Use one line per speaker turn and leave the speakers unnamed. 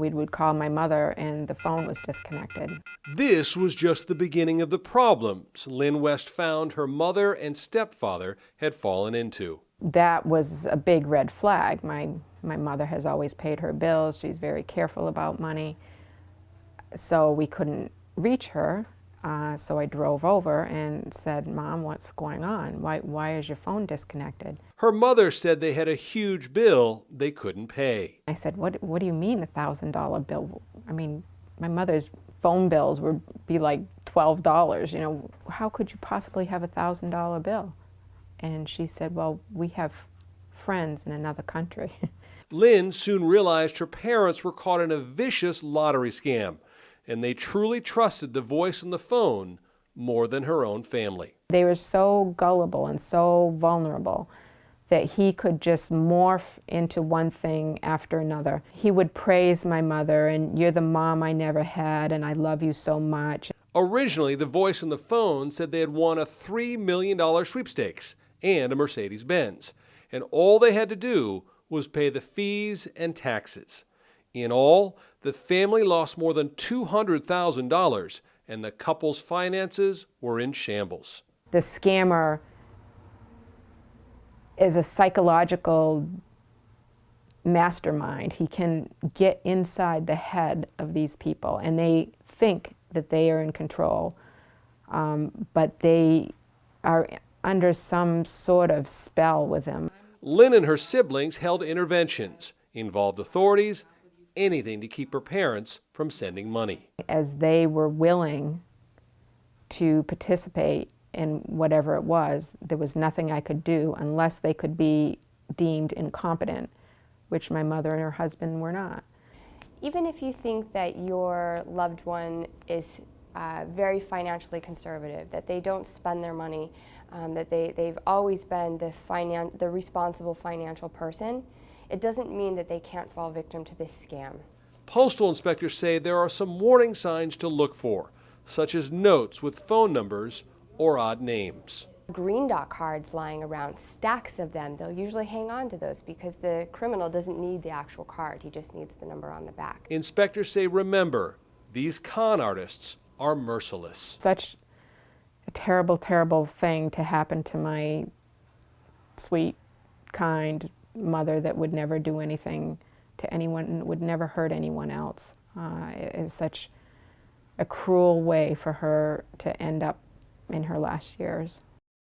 We would call my mother and the phone was disconnected.
This was just the beginning of the problems Lynn West found her mother and stepfather had fallen into.
That was a big red flag. My mother has always paid her bills. She's very careful about money. So we couldn't reach her. So I drove over and said, "Mom, what's going on? Why is your phone disconnected?"
Her mother said they had a huge bill they couldn't pay.
I said, what do you mean $1,000 bill? I mean, my mother's phone bills would be like $12. You know, how could you possibly have $1,000 bill? And she said, well, we have friends in another country.
Lynn soon realized her parents were caught in a vicious lottery scam, and they truly trusted the voice on the phone more than her own family.
They were so gullible and so vulnerable that he could just morph into one thing after another. He would praise my mother, and "You're the mom I never had, and I love you so much."
Originally, the voice on the phone said they had won a $3 million sweepstakes and a Mercedes-Benz, and all they had to do was pay the fees and taxes. In all, the family lost more than $200,000, and the couple's finances were in shambles.
The scammer is a psychological mastermind. He can get inside the head of these people, and they think that they are in control, but they are under some sort of spell with him.
Lynn and her siblings held interventions, involved authorities, anything to keep her parents from sending money.
As they were willing to participate in whatever it was, there was nothing I could do unless they could be deemed incompetent, which my mother and her husband were not.
Even if you think that your loved one is very financially conservative, that they don't spend their money, that they've always been the responsible financial person, it doesn't mean that they can't fall victim to this scam.
Postal inspectors say there are some warning signs to look for, such as notes with phone numbers or odd names.
Green dot cards lying around, stacks of them. They'll usually hang on to those because the criminal doesn't need the actual card, he just needs the number on the back.
Inspectors say, remember, these con artists are merciless.
Such a terrible, terrible thing to happen to my sweet, kind mother that would never do anything to anyone, would never hurt anyone else. It is such a cruel way for her to end up in her last years.